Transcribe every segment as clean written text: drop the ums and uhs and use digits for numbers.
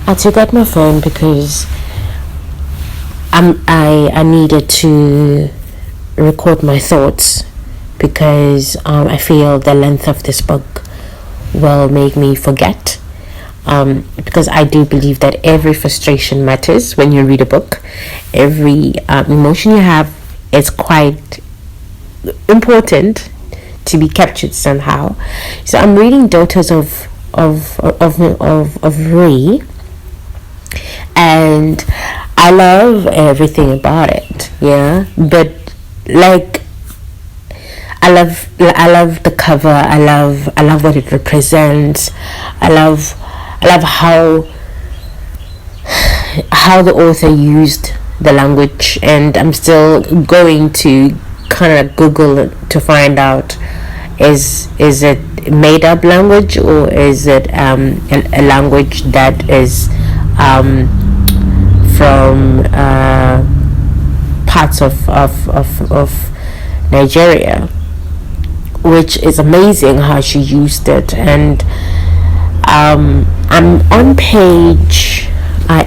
I took out my phone because I needed to record my thoughts, because I feel the length of this book will make me forget, because I do believe that every frustration matters when you read a book. Every emotion you have is quite important to be captured somehow. So I'm reading Daughters of Nri, and I love everything about it, yeah. But like, I love the cover. I love what it represents. I love how the author used the language, and I'm still going to kind of Google it to find out, is it made up language, or is it a language that is from parts of Nigeria, which is amazing how she used it. And I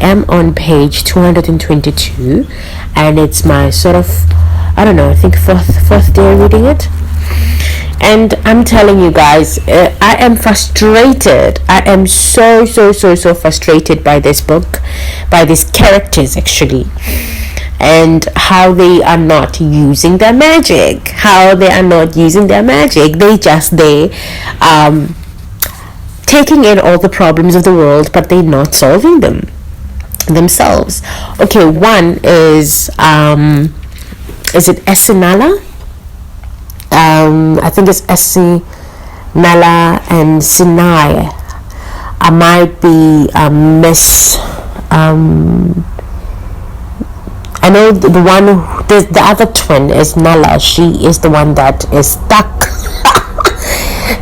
am on page 222, and it's my sort of, I don't know, I think fourth day reading it. And I'm telling you guys, I am frustrated. I am so frustrated by this book, by these characters actually, and how they are not using their magic. They just taking in all the problems of the world, but they're not solving them themselves. Okay, one is it Esinaala? I think it's Esinaala and Sinai. I might be I know the one, the other twin is Naala. She is the one that is stuck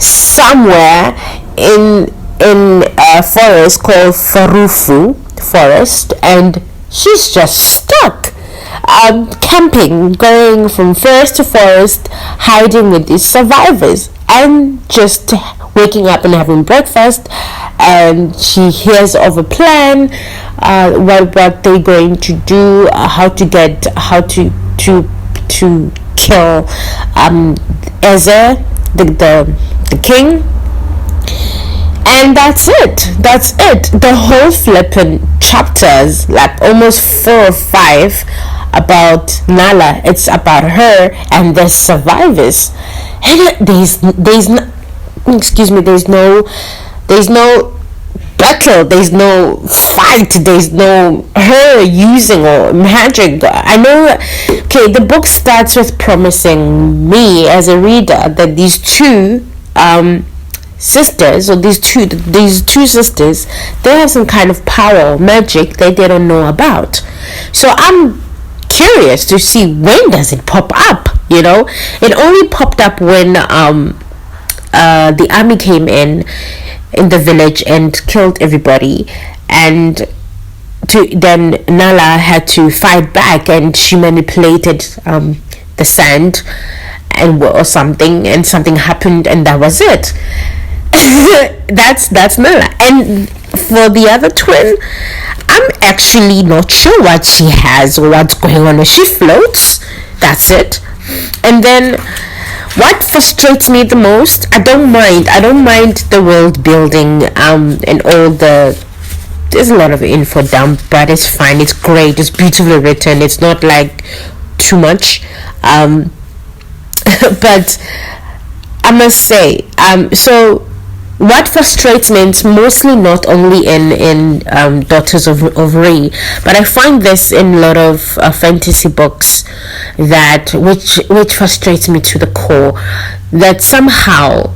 somewhere in a forest called Farufu Forest, and she's just stuck. Camping, going from forest to forest, hiding with these survivors, and just waking up and having breakfast. And she hears of a plan, what they're going to do, how to kill Eze, the king. And that's it. The whole flippin' chapters, like almost 4 or 5, about Naala. It's about her and the survivors. And there's no battle, there's no fight, there's no her using or magic. I know, okay, the book starts with promising me as a reader that these two sisters, or these two sisters, they have some kind of power or magic that they don't know about. So I'm curious to see, when does it pop up? It only popped up when the army came in the village and killed everybody, and then Naala had to fight back, and she manipulated the sand or something, and something happened, and that was it. that's Naala. And for the other twin, I'm actually not sure what she has or what's going on. She floats, that's it. And then what frustrates me the most, I don't mind the world building and all there's a lot of info dump, but it's fine, it's great, it's beautifully written, it's not like too much, but I must say, so what frustrates me, it's mostly not only in Daughters of Nri, but I find this in a lot of fantasy books, that which frustrates me to the core, that somehow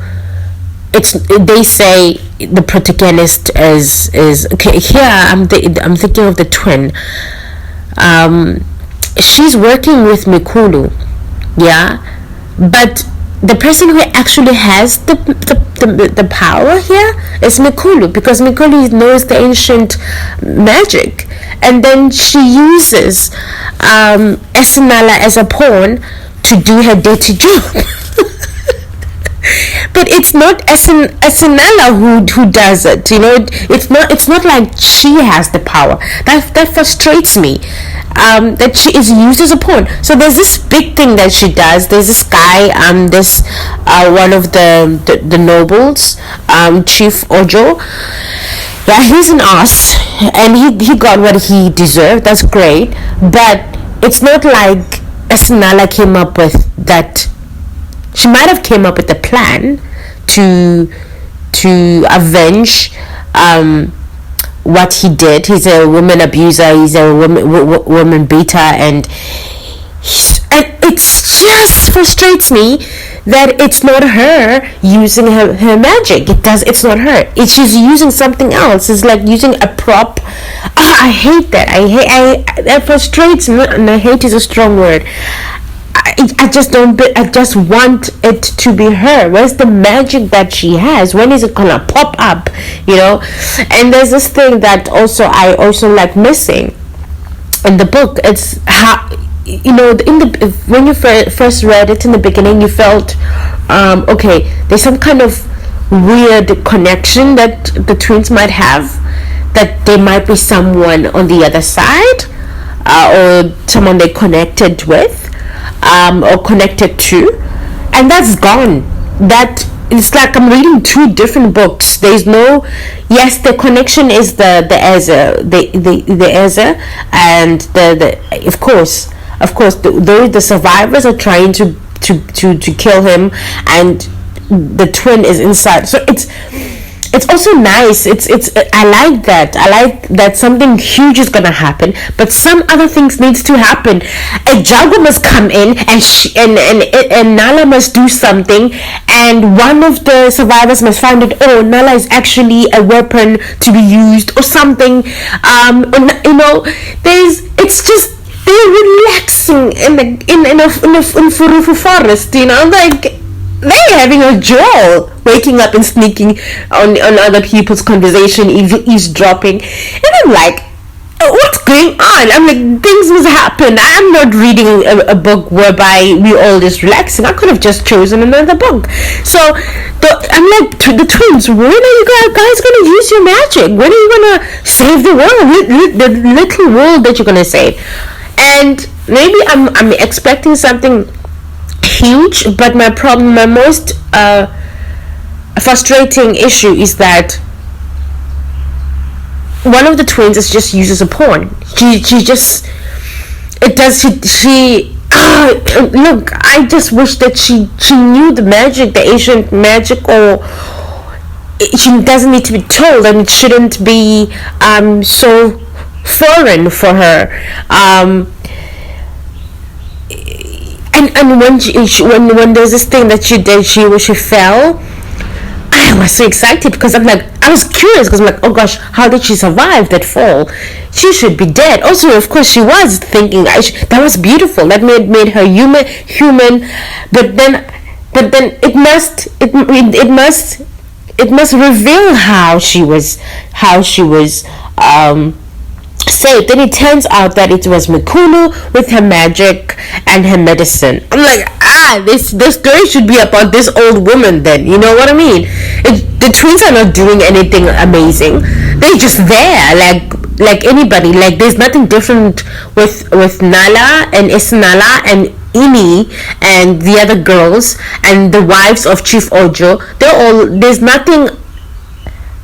they say the protagonist is okay. Here I'm thinking of the twin. She's working with Meekulu, yeah, but the person who actually has the power here is Meekulu, because Meekulu knows the ancient magic, and then she uses Esinaala as a pawn to do her dirty job. but it's not Esinaala who does it. It's not like she has the power. That frustrates me. That she is used as a pawn. So there's this big thing that she does. There's this guy, this one of the nobles, Chief Ojo. Yeah, he's an ass, and he got what he deserved. That's great, but it's not like Esinaala came up with that. She might have came up with a plan to avenge what he did. He's a woman abuser. He's a woman beater, and it just frustrates me that it's not her using her magic. It's not her. She's using something else. It's like using a prop. I hate that. That frustrates me, and hate is a strong word. I just want it to be her. Where's the magic that she has? When is it gonna pop up? And there's this thing that I also like missing in the book. It's how, when you first read it in the beginning, you felt okay, there's some kind of weird connection that the twins might have, that there might be someone on the other side, or someone they connected with, or connected to, and that's gone. That it's like I'm reading two different books. There's no, yes, the connection is the Ezra, and the of course the survivors are trying to kill him, and the twin is inside. So it's also nice. I like that something huge is gonna happen, but some other things needs to happen. A jaguar must come in, and Naala must do something, and one of the survivors must find it. Oh, Naala is actually a weapon to be used, or something. It's just they're relaxing in a forest. Like, they're having a joy, waking up and sneaking on other people's conversation, eavesdropping. And I'm like, what's going on? I'm like, things must happen. I'm not reading a book whereby we're all just relaxing. I could have just chosen another book. So I'm like, the twins, when are you guys going to use your magic? When are you going to save the world? The little world that you're going to save. And maybe I'm expecting something huge, but my most frustrating issue is that one of the twins is just used as a pawn. Look, I just wish that she knew the magic, the ancient magic, or she doesn't need to be told, and it shouldn't be so foreign for her. And when there's this thing that she did, she fell. I was so excited because I was curious because I'm like, oh gosh, how did she survive that fall? She should be dead. Also, of course, she was thinking that was beautiful. That made her human. But then it must reveal how she was saved. Then it turns out that it was Meekulu with her magic and her medicine. I'm like, this story should be about this old woman then. You know what I mean? The twins are not doing anything amazing. They're just there, like anybody. Like, there's nothing different with Naala and Esinaala and Reni and the other girls and the wives of Chief Ojo. There's nothing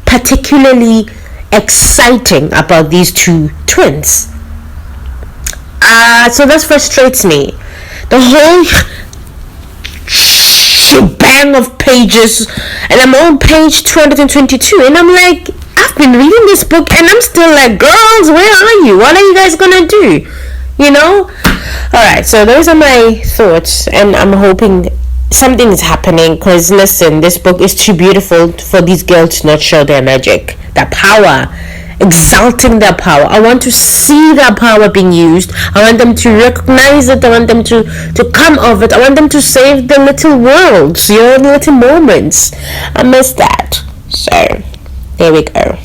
particularly exciting about these two twins. So that frustrates me. The whole shebang of pages, and I'm on page 222, and I'm like, I've been reading this book and I'm still like, girls, where are you? What are you guys gonna do? Alright, so those are my thoughts, and I'm hoping something is happening, because listen, this book is too beautiful for these girls to not show their magic, their power, exalting their power. I want to see their power being used. I want them to recognize it. I want them to come of it. I want them to save the little worlds, the little moments. I miss that. So there we go.